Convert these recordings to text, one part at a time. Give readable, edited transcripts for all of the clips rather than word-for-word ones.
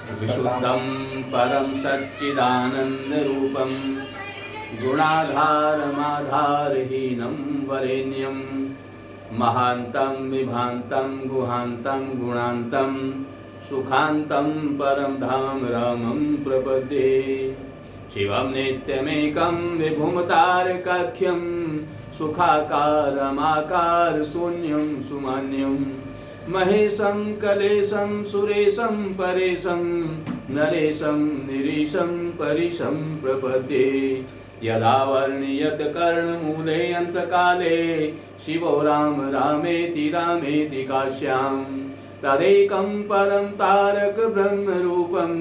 विशुद्धं परं सच्चिदानन्दरूपं गुणाधारमाधारहीनं वरेण्यं महान्तं विभान्तं गुहान्तं गुणान्तं सुखान्तं परं धाम रामं प्रपद्ये। शिवं नित्यमेकं विभुमतारकाख्यं सुखाकारमाकार शून्यं सुमान्यं महेशं कलेशं सुरेशं परेशं नरेशं निरीशं परिशं प्रपद्ये। यदा वर्ण्यत कर्णमूले अन्तकाले शिवो राम रामेति रामेति काश्यां तदेकं परं तारक ब्रह्मरूपं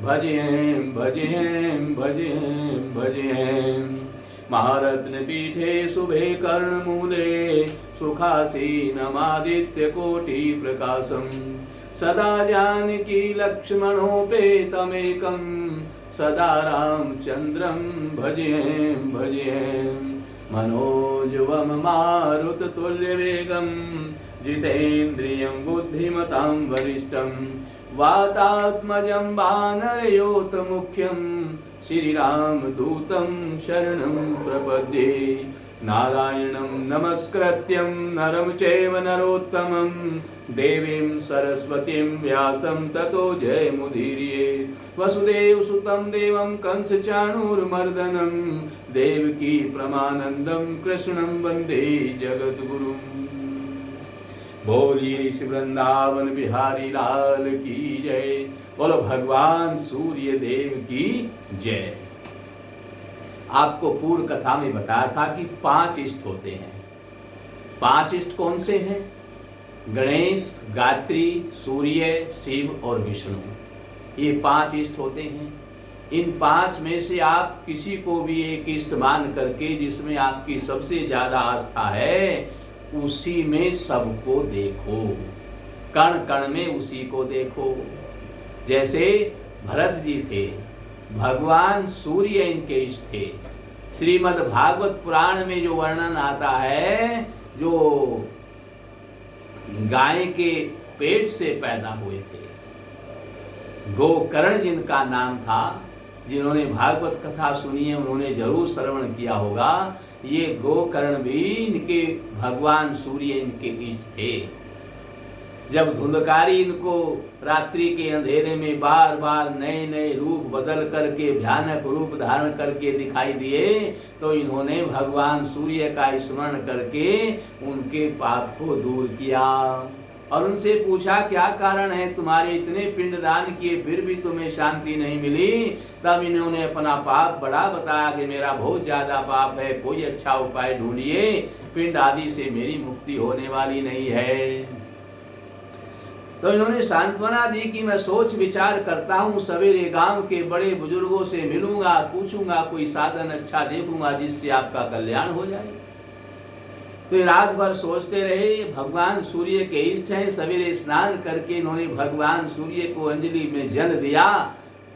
भजें भजें भजें भजें। महारत्नपीठे शुभे कर्णमूले सुखासीनमादित्यकोटिप्रकाशं सदा जानकी लक्ष्मणोपेतमेकं सदा रामचन्द्रं भजें भजें। मनोजवं मारुततुल्यवेगं जितेन्द्रियं बुद्धिमतां वरिष्ठं वातात्मजं वानरयोतमुख्यं श्रीरामदूतं शरणं प्रपद्ये। नारायणं नमस्कृत्यं नरं चैव नरोत्तमं देवीं सरस्वतीं व्यासं ततो जयमुदीरये। वसुदेवसुतं देवं कंसचाणूरमर्दनं देवकी परमानन्दं कृष्णं वन्दे जगद्गुरुम्। बोलिए श्री वृंदावन बिहारी लाल की जय। बोलो भगवान सूर्य देव की जय। आपको पूर्व कथा में बताया था कि 5 इष्ट होते हैं। 5 इष्ट कौन से हैं? गणेश, गायत्री, सूर्य, शिव और विष्णु। ये 5 इष्ट होते हैं। इन 5 में से आप किसी को भी एक इष्ट मान करके जिसमें आपकी सबसे ज्यादा आस्था है उसी में सबको देखो, कण कण में उसी को देखो। जैसे भरत जी थे, भगवान सूर्य इनके इष्ट थे। श्रीमद् भागवत पुराण में जो वर्णन आता है, जो गाय के पेट से पैदा हुए थे, गोकर्ण जिनका नाम था, जिन्होंने भागवत कथा सुनी है उन्होंने जरूर श्रवण किया होगा। ये गोकर्ण भी इनके भगवान सूर्य इनके इष्ट थे। जब धुंधकारी इनको रात्रि के अंधेरे में बार बार नए नए रूप बदल करके भयानक रूप धारण करके दिखाई दिए तो इन्होंने भगवान सूर्य का स्मरण करके उनके पाप को दूर किया और उनसे पूछा क्या कारण है, तुम्हारे इतने पिंडदान किए फिर भी तुम्हें शांति नहीं मिली। तब इन्होंने अपना पाप बड़ा बताया कि मेरा बहुत ज्यादा पाप है, कोई अच्छा उपाय ढूंढिए, पिंड आदि से मेरी मुक्ति होने वाली नहीं है। तो इन्होंने सांत्वना दी कि मैं सोच विचार करता हूँ, सवेरे गांव के बड़े बुजुर्गों से मिलूंगा, पूछूंगा, कोई साधन अच्छा देखूंगा जिससे आपका कल्याण हो जाए। तो रात भर सोचते रहे। भगवान सूर्य के इष्ट हैं। सवेरे स्नान करके इन्होंने भगवान सूर्य को अंजलि में जल दिया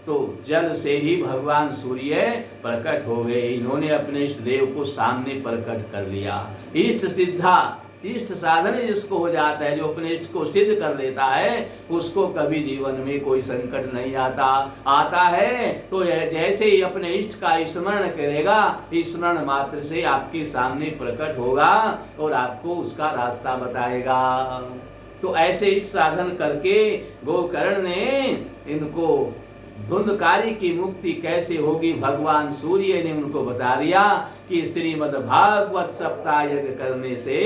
तो जल से ही भगवान सूर्य प्रकट हो गए। इन्होंने अपने इष्ट देव को सामने प्रकट कर लिया। इष्ट सिद्धा, इष्ट साधन जिसको हो जाता है, जो अपने इष्ट को सिद्ध कर लेता है, उसको कभी जीवन में कोई संकट नहीं आता है तो जैसे ही अपने इष्ट का स्मरण करेगा, स्मरण मात्र से आपके सामने प्रकट होगा और आपको उसका रास्ता बताएगा। तो ऐसे इष्ट साधन करके गोकर्ण ने इनको धुंधकारी की मुक्ति कैसे होगी, भगवान सूर्य ने उनको बता दिया कि श्रीमद् भागवत सप्ताह यज्ञ करने से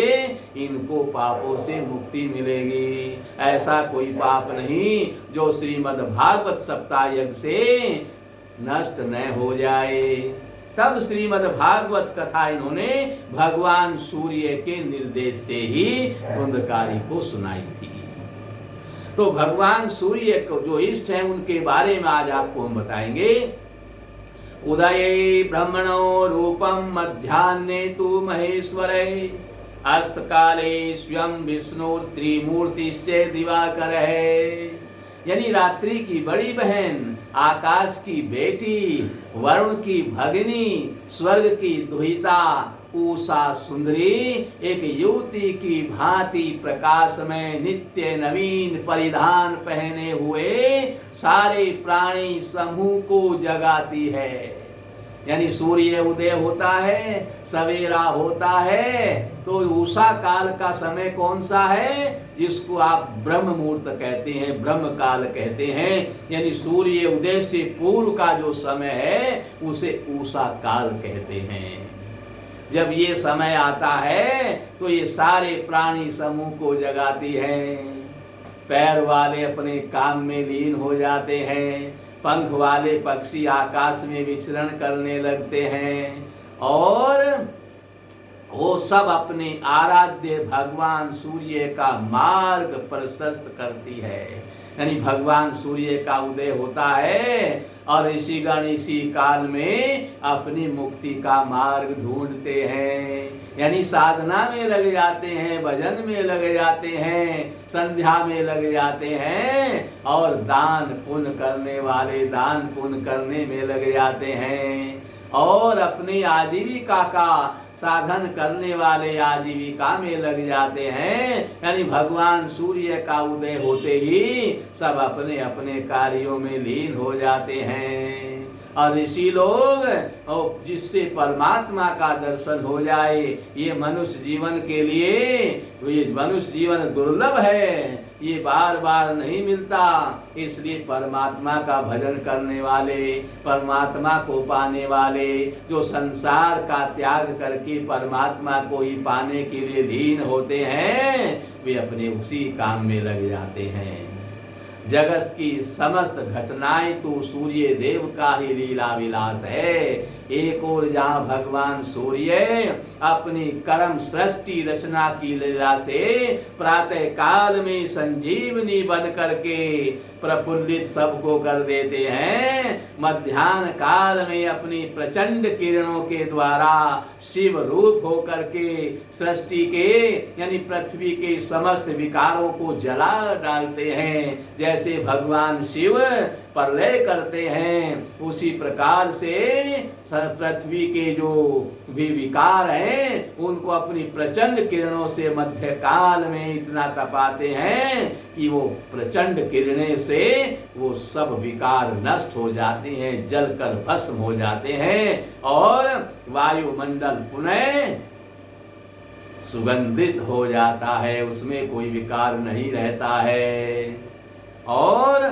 इनको पापों से मुक्ति मिलेगी। ऐसा कोई पाप नहीं जो श्रीमद् भागवत सप्ताह यज्ञ से नष्ट न हो जाए। तब श्रीमद् भागवत कथा इन्होंने भगवान सूर्य के निर्देश से ही धुंधकारी को सुनाई थी। तो भगवान सूर्य को जो इष्ट है उनके बारे में आज आपको हम बताएंगे। उदये ब्रह्मणो रूपम मध्याह्ने तु महेश्वरे अस्तकाले स्वयं विष्णु त्रिमूर्तिश्च दिवाकर है। यानी रात्रि की बड़ी बहन, आकाश की बेटी, वरुण की भगिनी, स्वर्ग की दुहिता, उषा सुंदरी एक युवती की भांति प्रकाश में नित्य नवीन परिधान पहने हुए सारे प्राणी समूह को जगाती है। यानी सूर्य उदय होता है, सवेरा होता है, तो उषा काल का समय कौन सा है, जिसको आप ब्रह्म मुहूर्त कहते हैं, ब्रह्म काल कहते हैं। यानी सूर्य उदय से पूर्व का जो समय है उसे उषा काल कहते हैं। जब ये समय आता है तो ये सारे प्राणी समूह को जगाती है। पैर वाले अपने काम में लीन हो जाते हैं, पंख वाले पक्षी आकाश में विचरण करने लगते हैं और वो सब अपने आराध्य भगवान सूर्य का मार्ग प्रशस्त करती है। यानी भगवान सूर्य का उदय होता है और ऋषिगण इसी काल में अपनी मुक्ति का मार्ग ढूंढते हैं। यानी साधना में लग जाते हैं, भजन में लग जाते हैं, संध्या में लग जाते हैं और दान पुण्य करने वाले दान पुण्य करने में लग जाते हैं और अपनी आजीविका का साधन करने वाले आजीविका में लग जाते हैं। यानी भगवान सूर्य का उदय होते ही सब अपने अपने कार्यों में लीन हो जाते हैं और ऋषि लोग और जिससे परमात्मा का दर्शन हो जाए, ये मनुष्य जीवन के लिए, ये मनुष्य जीवन दुर्लभ है, ये बार बार नहीं मिलता। इसलिए परमात्मा का भजन करने वाले, परमात्मा को पाने वाले, जो संसार का त्याग करके परमात्मा को ही पाने के लिए लीन होते हैं, वे अपने उसी काम में लग जाते हैं। जगत की समस्त घटनाएं तो सूर्य देव का ही लीला विलास है। एक और जहाँ भगवान सूर्य अपनी कर्म सृष्टि रचना की लीला से प्रातः काल में संजीवनी बन करके प्रफुल्लित सबको कर देते हैं, मध्याह्न काल में अपनी प्रचंड किरणों के द्वारा शिव रूप होकर के सृष्टि के यानी पृथ्वी के समस्त विकारों को जला डालते हैं। जैसे भगवान शिव प्रलय करते हैं, उसी प्रकार से पृथ्वी के जो भी विकार हैं उनको अपनी प्रचंड किरणों से मध्य काल में इतना तपाते हैं कि वो प्रचंड किरणें से वो सब विकार नष्ट हो जाते हैं, जलकर भस्म हो जाते हैं और वायुमंडल पुनः सुगंधित हो जाता है, उसमें कोई विकार नहीं रहता है। और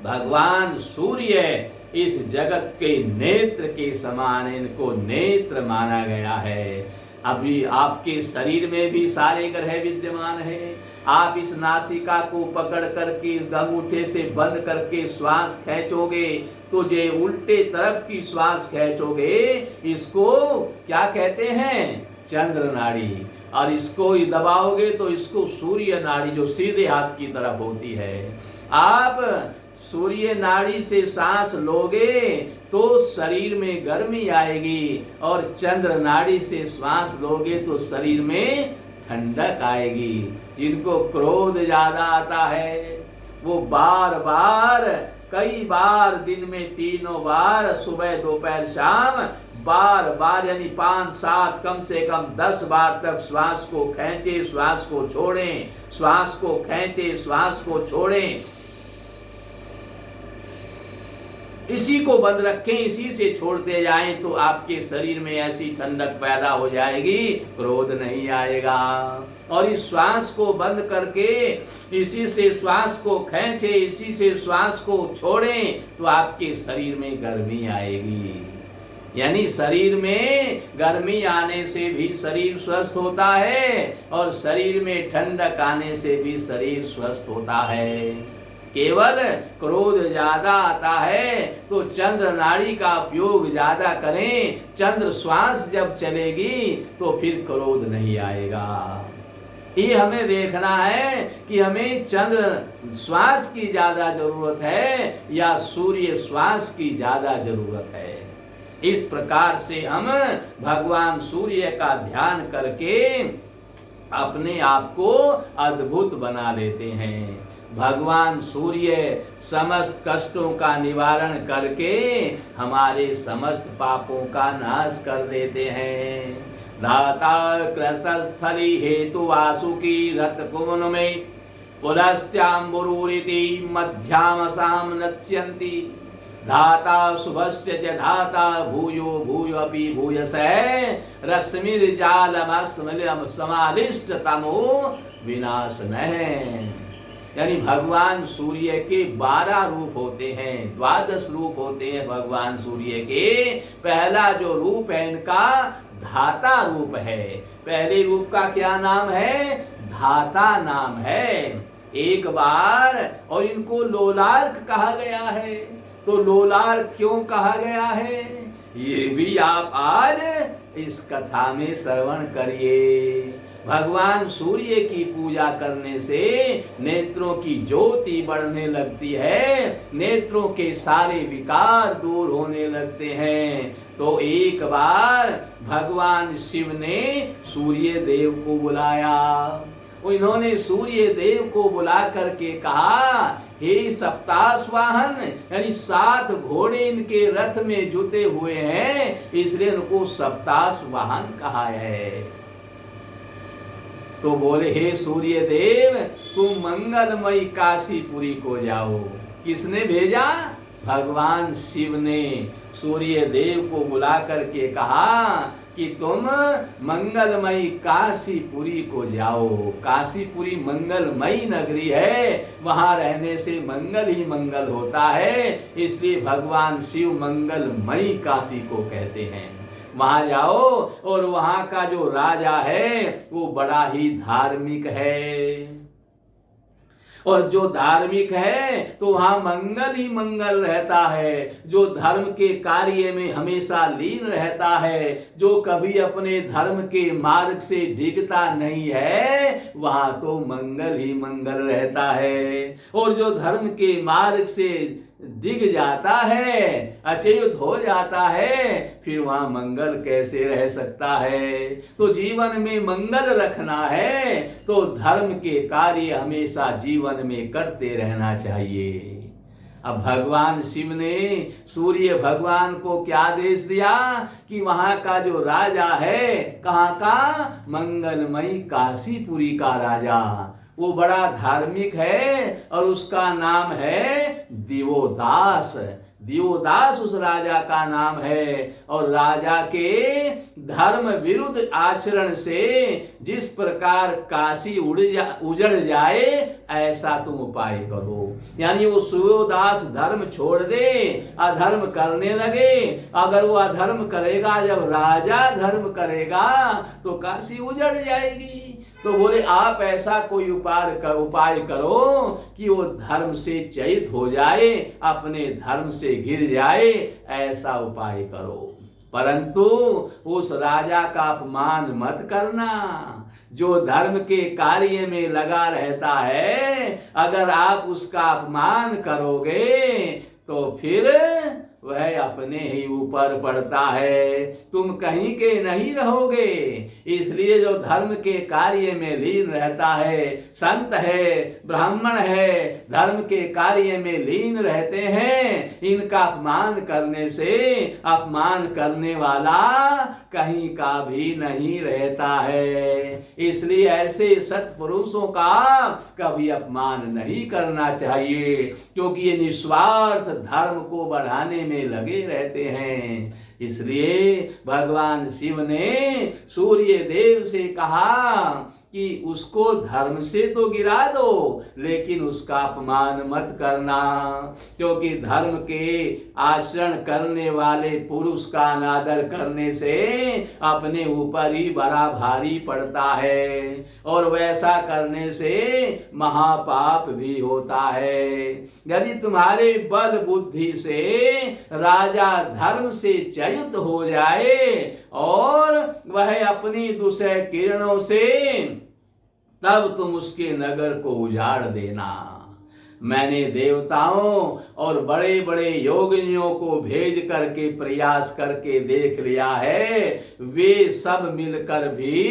भगवान सूर्य इस जगत के नेत्र के समान इनको नेत्र माना गया है। अभी आपके शरीर में भी सारे ग्रह विद्यमान है। आप इस नासिका को पकड़ करके अंगूठे से बंद करके श्वास खींचोगे तो जो उल्टे तरफ की श्वास खींचोगे, इसको क्या कहते हैं, चंद्र नाड़ी, और इसको दबाओगे तो इसको सूर्य नाड़ी, जो सीधे हाथ की तरफ होती है। आप सूर्य नाड़ी से सांस लोगे तो शरीर में गर्मी आएगी और चंद्र नाड़ी से श्वास लोगे तो शरीर में ठंडक आएगी। जिनको क्रोध ज्यादा आता है वो बार बार, कई बार, दिन में 3 बार, सुबह दोपहर शाम, बार बार यानी 5-7 कम से कम 10 बार तक श्वास को खींचे, श्वास को छोड़ें, श्वास को खींचे, श्वास को छोड़ें, इसी को बंद रखें, इसी से छोड़ते जाएं तो आपके शरीर में ऐसी ठंडक पैदा हो जाएगी, क्रोध नहीं आएगा। और इस श्वास को बंद करके इसी से श्वास को खींचे, इसी से श्वास को छोड़ें तो आपके शरीर में गर्मी आएगी। यानी शरीर में गर्मी आने से भी शरीर स्वस्थ होता है और शरीर में ठंडक आने से भी शरीर स्वस्थ होता है। केवल क्रोध ज्यादा आता है तो चंद्र नाड़ी का उपयोग ज्यादा करें, चंद्र श्वास जब चलेगी तो फिर क्रोध नहीं आएगा। ये हमें देखना है कि हमें चंद्र श्वास की ज्यादा जरूरत है या सूर्य श्वास की ज्यादा जरूरत है। इस प्रकार से हम भगवान सूर्य का ध्यान करके अपने आप को अद्भुत बना लेते हैं। भगवान सूर्य समस्त कष्टों का निवारण करके हमारे समस्त पापों का नाश कर देते हैं। धाता कृतस्थली हेतु वासुकी रथ कुवन में पुलस्त्याम्बुरूरिति मध्यामसां नत्स्यन्ति धाता शुभस्य च धाता भूयो भूयोऽपि भूयसः रश्मिर्जालमस्मल समालिष्टतमो विनाशनः। यानी भगवान सूर्य के 12 रूप होते हैं, 12 रूप होते हैं भगवान सूर्य के। पहला जो रूप है इनका धाता रूप है। पहले रूप का क्या नाम है? धाता नाम है। एक बार और इनको लोलार्क कहा गया है। तो लोलार्क क्यों कहा गया है ये भी आप आज इस कथा में श्रवण करिए। भगवान सूर्य की पूजा करने से नेत्रों की ज्योति बढ़ने लगती है, नेत्रों के सारे विकार दूर होने लगते हैं। तो एक बार भगवान शिव ने सूर्य देव को बुलाया। इन्होंने सूर्य देव को बुला करके कहा, हे सप्ताश्वाहन, यानी 7 घोड़े इनके रथ में जुटे हुए हैं, इसलिए इनको सप्ताश्वाहन कहा है। तो बोले, हे सूर्य देव, तुम मंगलमयी काशीपुरी को जाओ। किसने भेजा? भगवान शिव ने सूर्य देव को बुला करके कहा कि तुम मंगलमयी काशीपुरी को जाओ। काशीपुरी मंगलमयी नगरी है, वहां रहने से मंगल ही मंगल होता है, इसलिए भगवान शिव मंगलमयी काशी को कहते हैं। वहां जाओ और वहां का जो राजा है वो बड़ा ही धार्मिक है, और जो धार्मिक है तो वहां मंगल ही मंगल रहता है। जो धर्म के कार्य में हमेशा लीन रहता है, जो कभी अपने धर्म के मार्ग से डिगता नहीं है, वहां तो मंगल ही मंगल रहता है। और जो धर्म के मार्ग से डिग जाता है, अचेत हो जाता है, फिर वहां मंगल कैसे रह सकता है। तो जीवन में मंगल रखना है तो धर्म के कार्य हमेशा जीवन में करते रहना चाहिए। अब भगवान शिव ने सूर्य भगवान को क्या आदेश दिया कि वहां का जो राजा है, कहाँ का? मंगलमयी काशीपुरी का राजा, वो बड़ा धार्मिक है और उसका नाम है दिवोदास। दिवोदास उस राजा का नाम है। और राजा के धर्म विरुद्ध आचरण से जिस प्रकार काशी उजड़ जाए, ऐसा तुम उपाय करो। यानी वो सूर्यदास धर्म छोड़ दे, अधर्म करने लगे। अगर वो अधर्म करेगा, जब राजा धर्म करेगा तो काशी उजड़ जाएगी। तो बोले, आप ऐसा कोई उपाय करो कि वो धर्म से च्युत हो जाए, अपने धर्म से गिर जाए, ऐसा उपाय करो। परंतु उस राजा का अपमान मत करना। जो धर्म के कार्य में लगा रहता है, अगर आप उसका अपमान करोगे तो फिर वह अपने ही ऊपर पड़ता है, तुम कहीं के नहीं रहोगे। इसलिए जो धर्म के कार्य में लीन रहता है, संत है, ब्राह्मण है, धर्म के कार्य में लीन रहते हैं, इनका अपमान करने से अपमान करने वाला कहीं का भी नहीं रहता है। इसलिए ऐसे सत्पुरुषों का कभी अपमान नहीं करना चाहिए, क्योंकि ये निस्वार्थ धर्म को बढ़ाने में लगे रहते हैं। इसलिए भगवान शिव ने सूर्य देव से कहा कि उसको धर्म से तो गिरा दो, लेकिन उसका अपमान मत करना, क्योंकि धर्म के आचरण करने वाले पुरुष का अनादर करने से अपने ऊपर ही बड़ा भारी पड़ता है, और वैसा करने से महापाप भी होता है। यदि तुम्हारे बल बुद्धि से राजा धर्म से च्युत हो जाए और वह अपनी दूसरे किरणों से, तब तुम उसके नगर को उजाड़ देना। मैंने देवताओं और बड़े बड़े योगिनियों को भेज करके प्रयास करके देख लिया है, वे सब मिलकर भी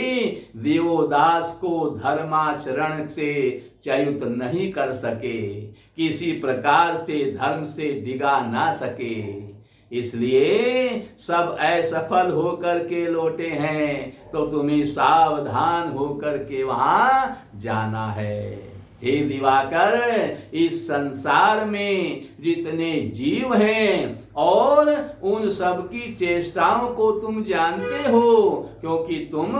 देवदास को धर्माचरण से च्युत नहीं कर सके, किसी प्रकार से धर्म से डिगा ना सके। इसलिए सब असफल होकर के लौटे हैं, तो तुम्हें सावधान होकर के वहां जाना है। हे दिवाकर, इस संसार में जितने जीव हैं और उन सब की चेष्टाओं को तुम जानते हो, क्योंकि तुम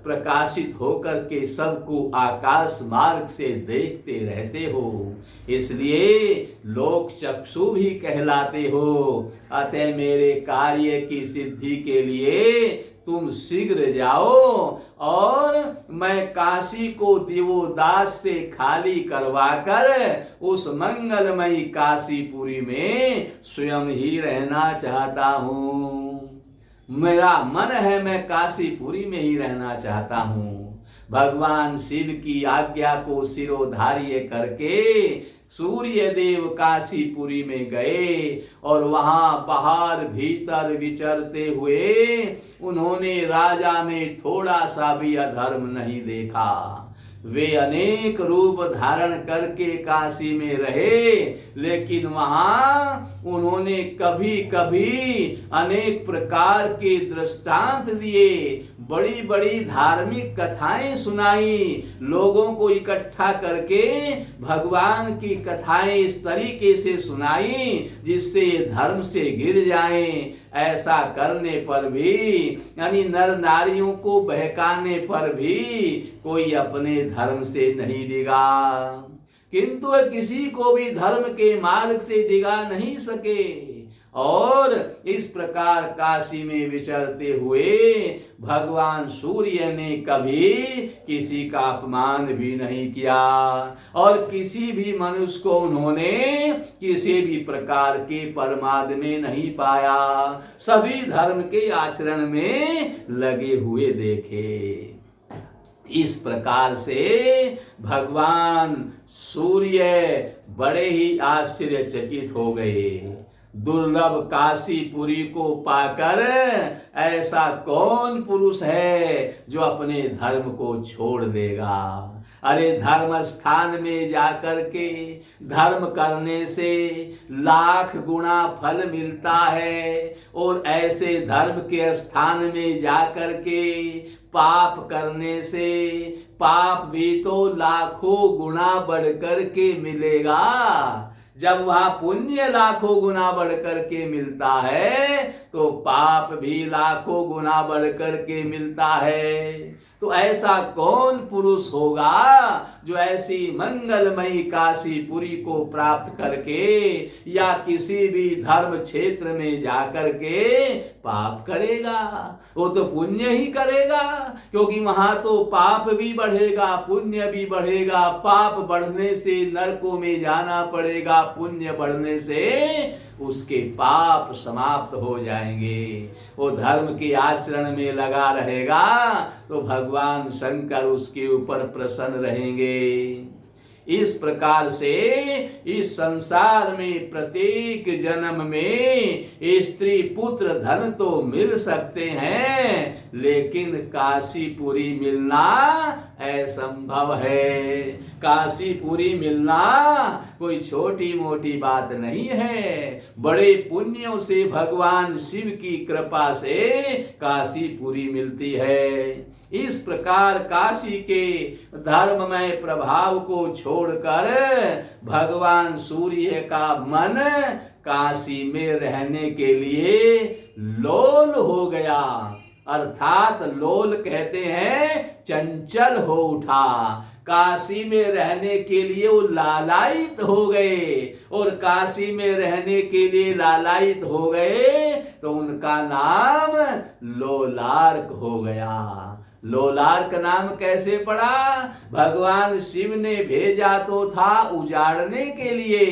प्रकाशित होकर के सबको आकाश मार्ग से देखते रहते हो, इसलिए लोक चक्षु भी कहलाते हो। अतः मेरे कार्य की सिद्धि के लिए तुम शीघ्र जाओ और मैं काशी को दिवोदास से खाली करवाकर उस मंगलमयी काशीपुरी में स्वयं ही रहना चाहता हूँ। मेरा मन है मैं काशीपुरी में ही रहना चाहता हूँ। भगवान शिव की आज्ञा को शिरोधार्य करके सूर्य देव काशीपुरी में गए और वहां बाहर भीतर विचरते हुए उन्होंने राजा में थोड़ा सा भी अधर्म नहीं देखा। वे अनेक रूप धारण करके काशी में रहे, लेकिन वहां उन्होंने कभी कभी अनेक प्रकार के दृष्टांत दिए, बड़ी बड़ी धार्मिक कथाएं सुनाई, लोगों को इकट्ठा करके भगवान की कथाएं इस तरीके से सुनाई जिससे धर्म से गिर जाएं। ऐसा करने पर भी, यानी नर नारियों को बहकाने पर भी कोई अपने धर्म से नहीं डिगा, किंतु किसी को भी धर्म के मार्ग से डिगा नहीं सके। और इस प्रकार काशी में विचरते हुए भगवान सूर्य ने कभी किसी का अपमान भी नहीं किया और किसी भी मनुष्य को उन्होंने किसी भी प्रकार के परमाद में नहीं पाया, सभी धर्म के आचरण में लगे हुए देखे। इस प्रकार से भगवान सूर्य बड़े ही आश्चर्यचकित हो गए। दुर्लभ काशीपुरी को पाकर ऐसा कौन पुरुष है जो अपने धर्म को छोड़ देगा। अरे धर्म स्थान में जाकर के धर्म करने से लाख गुना फल मिलता है, और ऐसे धर्म के स्थान में जाकर के पाप करने से पाप भी तो लाखों गुना बढ़कर के मिलेगा। जब वहां पुण्य लाखों गुना बढ़कर के मिलता है तो पाप भी लाखों गुना बढ़कर के मिलता है। तो ऐसा कौन पुरुष होगा जो ऐसी मंगलमयी काशीपुरी को प्राप्त करके या किसी भी धर्म क्षेत्र में जाकर के पाप करेगा। वो तो पुण्य ही करेगा, क्योंकि वहां तो पाप भी बढ़ेगा पुण्य भी बढ़ेगा। पाप बढ़ने से नरकों में जाना पड़ेगा, पुण्य बढ़ने से उसके पाप समाप्त हो जाएंगे। वो धर्म के आचरण में लगा रहेगा तो भगवान शंकर उसके ऊपर प्रसन्न रहेंगे। इस प्रकार से इस संसार में प्रत्येक जन्म में स्त्री पुत्र धन तो मिल सकते हैं, लेकिन काशीपुरी मिलना असंभव है। काशीपुरी मिलना कोई छोटी मोटी बात नहीं है। बड़े पुण्यों से भगवान शिव की कृपा से काशीपुरी मिलती है। इस प्रकार काशी के धर्ममय प्रभाव को छोड़कर भगवान सूर्य का मन काशी में रहने के लिए लोल हो गया। अर्थात लोल कहते हैं चंचल हो उठा। काशी में रहने के लिए वो लालायित हो गए, और काशी में रहने के लिए लालायित हो गए तो उनका नाम लोलार्क हो गया। लोलार्क नाम कैसे पड़ा? भगवान शिव ने भेजा तो था उजाड़ने के लिए,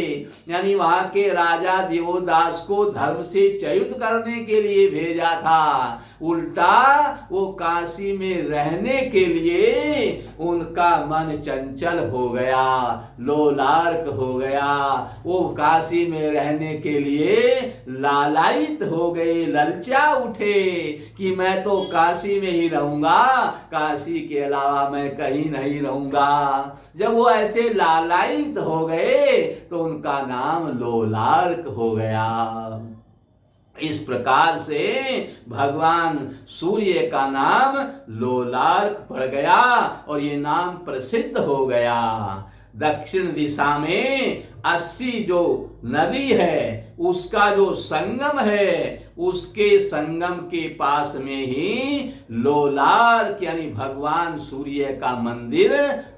यानी वहां के राजा दिवोदास को धर्म से च्युत करने के लिए भेजा था। उल्टा वो काशी में रहने के लिए उनका मन चंचल हो गया, लोलार्क हो गया। वो काशी में रहने के लिए लालायित हो गए, ललचा उठे कि मैं तो काशी में ही रहूंगा, काशी के अलावा मैं कहीं नहीं रहूंगा। जब वो ऐसे लालायित हो गए तो उनका नाम लोलार्क हो गया। इस प्रकार से भगवान सूर्य का नाम लोलार्क पड़ गया और ये नाम प्रसिद्ध हो गया। दक्षिण दिशा में 80 जो नदी है उसका जो संगम है, उसके संगम के पास में ही लोलार्क यानी भगवान सूर्य का मंदिर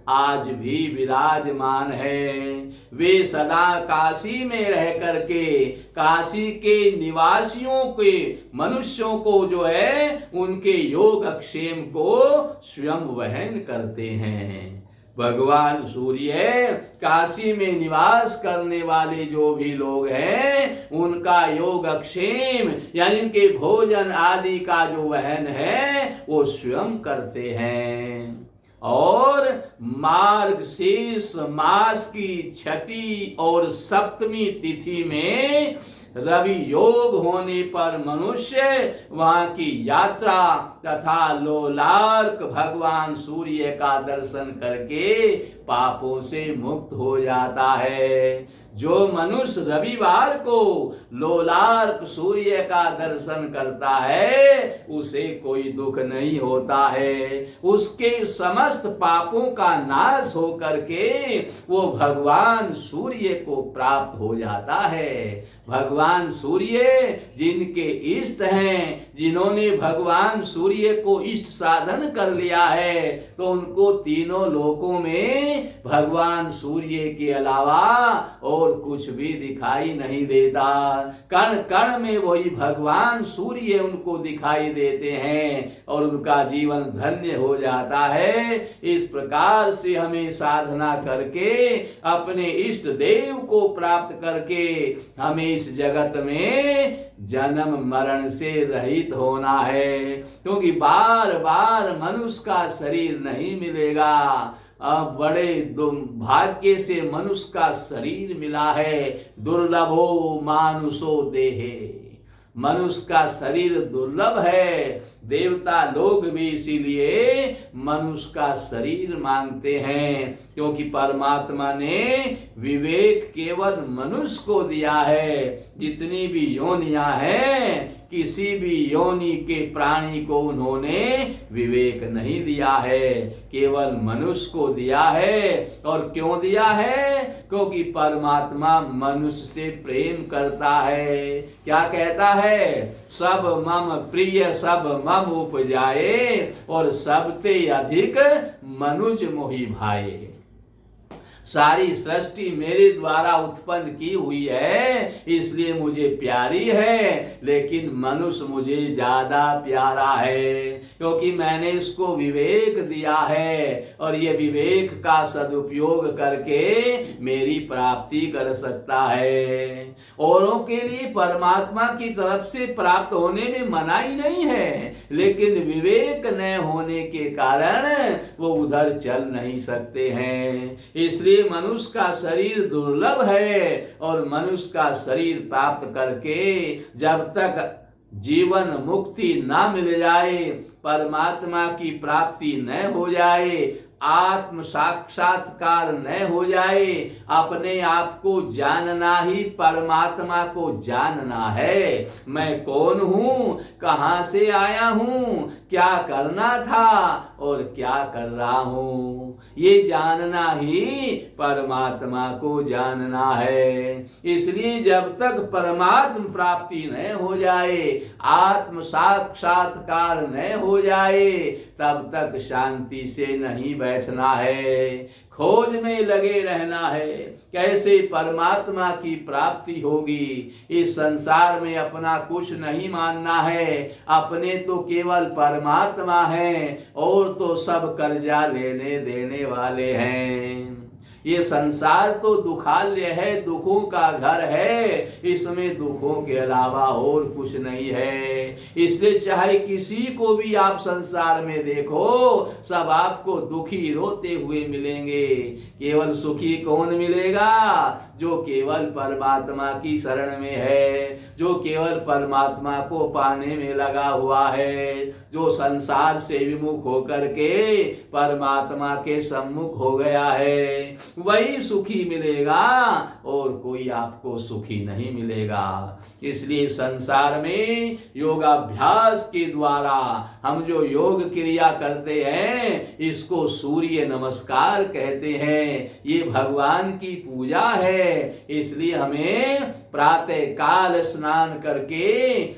आज भी विराजमान है। वे सदा काशी में रह करके काशी के निवासियों के मनुष्यों को जो है उनके योगक्षेम को स्वयं वहन करते हैं। भगवान सूर्य काशी में निवास करने वाले जो भी लोग हैं उनका योगक्षेम यानी उनके भोजन आदि का जो वहन है वो स्वयं करते हैं। और मार्गशीर्ष मास की 6ठी और 7वीं तिथि में रवि योग होने पर मनुष्य वहां की यात्रा तथा लोलार्क भगवान सूर्य का दर्शन करके पापों से मुक्त हो जाता है। जो मनुष्य रविवार को लोलार्क सूर्य का दर्शन करता है उसे कोई दुख नहीं होता है, उसके समस्त पापों का नाश हो करके वो भगवान सूर्य को प्राप्त हो जाता है। भगवान सूर्य जिनके इष्ट हैं, जिन्होंने भगवान सूर्य को इष्ट साधन कर लिया है तो उनको तीनों लोकों में भगवान सूर्य के अलावा और कुछ भी दिखाई नहीं देता। कण कण में वही भगवान सूर्य उनको दिखाई देते हैं और उनका जीवन धन्य हो जाता है। इस प्रकार से हमें साधना करके अपने इष्ट देव को प्राप्त करके हमें इस जगत में जन्म मरण से रहित होना है, क्योंकि बार बार मनुष्य का शरीर नहीं मिलेगा। अब बड़े भाग्य से मनुष्य का शरीर मिला है। दुर्लभो मानुषो देहे, मनुष्य का शरीर दुर्लभ है। देवता लोग भी इसीलिए मनुष्य का शरीर मांगते हैं, क्योंकि परमात्मा ने विवेक केवल मनुष्य को दिया है। जितनी भी योनियां हैं किसी भी योनि के प्राणी को उन्होंने विवेक नहीं दिया है, केवल मनुष्य को दिया है। और क्यों दिया है? क्योंकि परमात्मा मनुष्य से प्रेम करता है। क्या कहता है? सब मम प्रिय सब मम उपजाए और सबते अधिक मनुज मोहि भाए। सारी सृष्टि मेरे द्वारा उत्पन्न की हुई है इसलिए मुझे प्यारी है, लेकिन मनुष्य मुझे ज्यादा प्यारा है क्योंकि मैंने इसको विवेक दिया है और ये विवेक का सदुपयोग करके मेरी प्राप्ति कर सकता है। औरों के लिए परमात्मा की तरफ से प्राप्त होने में मनाही नहीं है, लेकिन विवेक न होने के कारण वो उधर चल नहीं सकते हैं। इसलिए मनुष्य का शरीर दुर्लभ है और मनुष्य का शरीर प्राप्त करके जब तक जीवन मुक्ति ना मिल जाए, परमात्मा की प्राप्ति न हो जाए, आत्म साक्षात्कार न हो जाए, अपने आप को जानना ही परमात्मा को जानना है। मैं कौन हूं, कहां से आया हूं, क्या करना था और क्या कर रहा हूं, ये जानना ही परमात्मा को जानना है। इसलिए जब तक परमात्म प्राप्ति न हो जाए, आत्म साक्षात्कार न हो जाए, तब तक शांति से नहीं बैठना है, खोज में लगे रहना है। कैसे परमात्मा की प्राप्ति होगी? इस संसार में अपना कुछ नहीं मानना है, अपने तो केवल परमात्मा हैं और तो सब कर्जा लेने देने वाले हैं। ये संसार तो दुखालय है, दुखों का घर है, इसमें दुखों के अलावा और कुछ नहीं है। इसलिए चाहे किसी को भी आप संसार में देखो, सब आपको दुखी रोते हुए मिलेंगे। केवल सुखी कौन मिलेगा? जो केवल परमात्मा की शरण में है, जो केवल परमात्मा को पाने में लगा हुआ है, जो संसार से विमुख होकर के परमात्मा के सम्मुख हो गया है, वही सुखी मिलेगा और कोई आपको सुखी नहीं मिलेगा। इसलिए संसार में योगाभ्यास के द्वारा हम जो योग क्रिया करते हैं इसको सूर्य नमस्कार कहते हैं। ये भगवान की पूजा है। इसलिए हमें प्रातः काल स्नान करके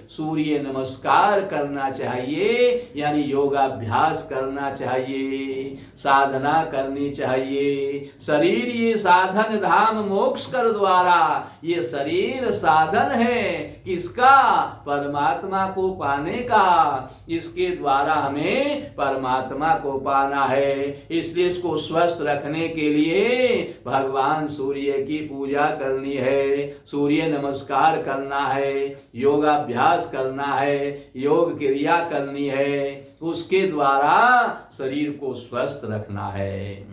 सूर्य नमस्कार करना चाहिए, यानी योगाभ्यास करना चाहिए, साधना करनी चाहिए। शरीर ये साधन धाम मोक्ष कर द्वारा, ये शरीर साधन है किसका? परमात्मा को पाने का। इसके द्वारा हमें परमात्मा को पाना है। इसलिए इसको स्वस्थ रखने के लिए भगवान सूर्य की पूजा करनी है, सूर्य नमस्कार करना है, योगाभ्यास करना है, योग क्रिया करनी है, उसके द्वारा शरीर को स्वस्थ रखना है।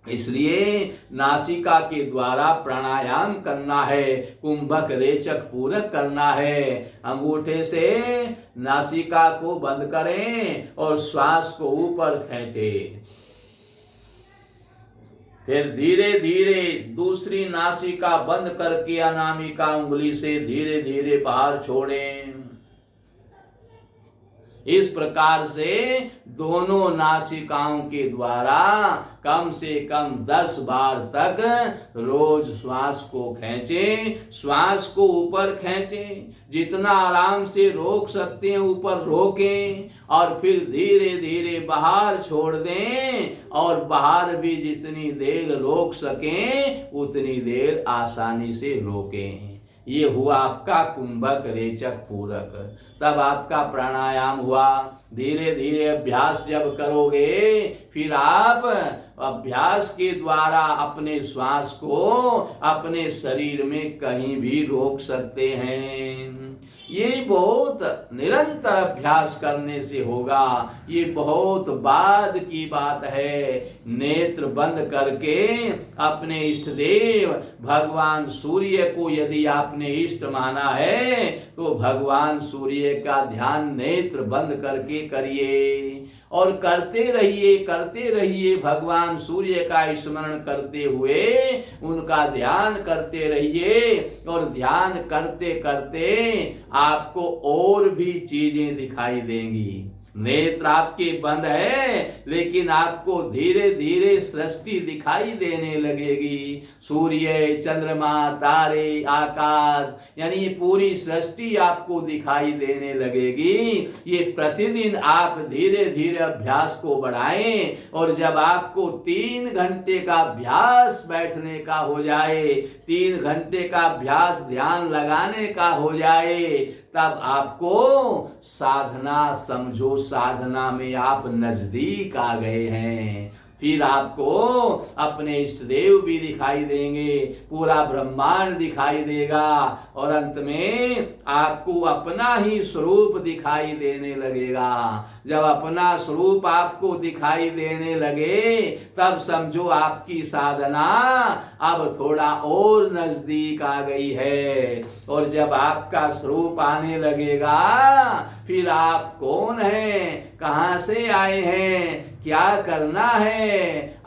इसलिए नासिका के द्वारा प्राणायाम करना है, कुंभक रेचक पूरक करना है। अंगूठे से नासिका को बंद करें और श्वास को ऊपर खींचें। फिर धीरे धीरे दूसरी नासिका बंद करके अनामिका उंगली से धीरे धीरे बाहर छोड़ें। इस प्रकार से दोनों नासिकाओं के द्वारा कम से कम 10 बार तक रोज श्वास को खींचें, श्वास को ऊपर खींचें, जितना आराम से रोक सकते हैं ऊपर रोकें और फिर धीरे धीरे बाहर छोड़ दें और बाहर भी जितनी देर रोक सकें उतनी देर आसानी से रोकें। ये हुआ आपका कुंभक रेचक पूरक। तब आपका प्राणायाम हुआ। धीरे धीरे अभ्यास जब करोगे फिर आप अभ्यास के द्वारा अपने श्वास को अपने शरीर में कहीं भी रोक सकते हैं। ये बहुत निरंतर अभ्यास करने से होगा। ये बहुत बाद की बात है। नेत्र बंद करके अपने इष्ट देव भगवान सूर्य को यदि आपने इष्ट माना है तो भगवान सूर्य का ध्यान नेत्र बंद करके करिए और करते रहिए भगवान सूर्य का स्मरण करते हुए उनका ध्यान करते रहिए। और ध्यान करते करते आपको और भी चीजें दिखाई देंगी। नेत्र आपके बंद है लेकिन आपको धीरे धीरे सृष्टि दिखाई देने लगेगी। सूर्य, चंद्रमा, तारे, आकाश, यानी ये पूरी सृष्टि आपको दिखाई देने लगेगी। ये प्रतिदिन आप धीरे धीरे अभ्यास को बढ़ाएं और जब आपको 3 घंटे का अभ्यास बैठने का हो जाए, 3 घंटे का अभ्यास ध्यान लगाने का हो जाए, तब आपको साधना समझो, साधना में आप नजदीक आ गए हैं। फिर आपको अपने इष्ट देव भी दिखाई देंगे, पूरा ब्रह्मांड दिखाई देगा और अंत में आपको अपना ही स्वरूप दिखाई देने लगेगा। जब अपना स्वरूप आपको दिखाई देने लगे तब समझो आपकी साधना अब थोड़ा और नजदीक आ गई है। और जब आपका स्वरूप आने लगेगा फिर आप कौन हैं, कहां से आए हैं, क्या करना है,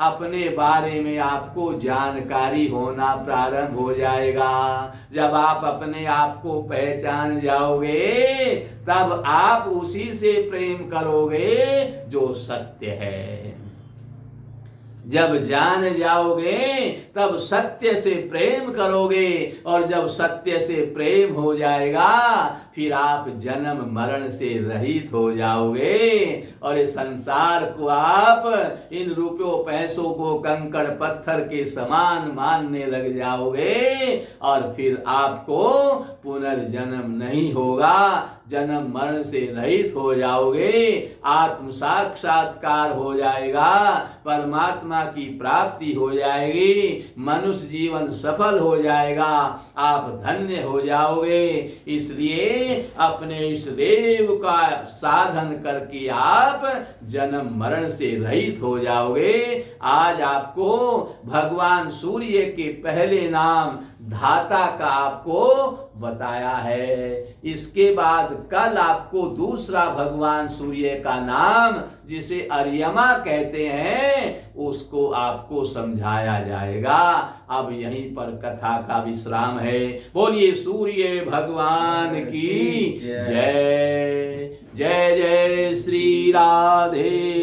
अपने बारे में आपको जानकारी होना प्रारंभ हो जाएगा। जब आप अपने आप को पहचान जाओगे तब आप उसी से प्रेम करोगे जो सत्य है। जब जान जाओगे तब सत्य से प्रेम करोगे और जब सत्य से प्रेम हो जाएगा फिर आप जन्म मरण से रहित हो जाओगे और इस संसार को आप इन रुपयों पैसों को कंकड़ पत्थर के समान मानने लग जाओगे और फिर आपको पुनर्जन्म नहीं होगा, जन्म मरण से रहित हो जाओगे, आत्म साक्षात्कार हो जाएगा, परमात्मा की प्राप्ति हो जाएगी, मनुष्य जीवन सफल हो जाएगा, आप धन्य हो जाओगे। इसलिए अपने इष्ट देव का साधन करके आप जन्म मरण से रहित हो जाओगे। आज आपको भगवान सूर्य के पहले नाम धाता का आपको बताया है। इसके बाद कल आपको दूसरा भगवान सूर्य का नाम जिसे अर्यमा कहते हैं उसको आपको समझाया जाएगा। अब यहीं पर कथा का विश्राम है। बोलिए सूर्य भगवान की जय। जय जय श्री राधे।